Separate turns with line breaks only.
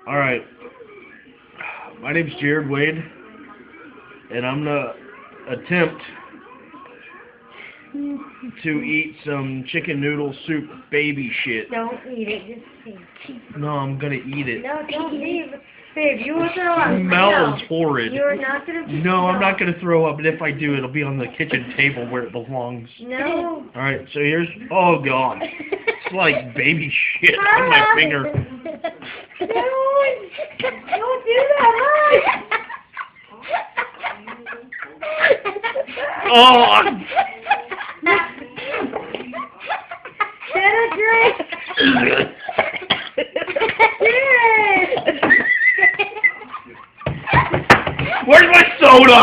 Alright. My name's Jared Wade, and I'm gonna attempt to eat some chicken noodle soup baby shit.
Don't eat it, just eat.
No, I'm gonna eat it.
No, don't eat it. Babe, you will throw up.
It smells horrid.
You're not gonna.
No, I'm not gonna throw up, and if I do, it'll be on the kitchen table where it belongs.
No.
Alright, so here's... Oh, God. It's like baby shit on my finger.
Don't do that,
Oh!
Get a drink.
Where's my soda?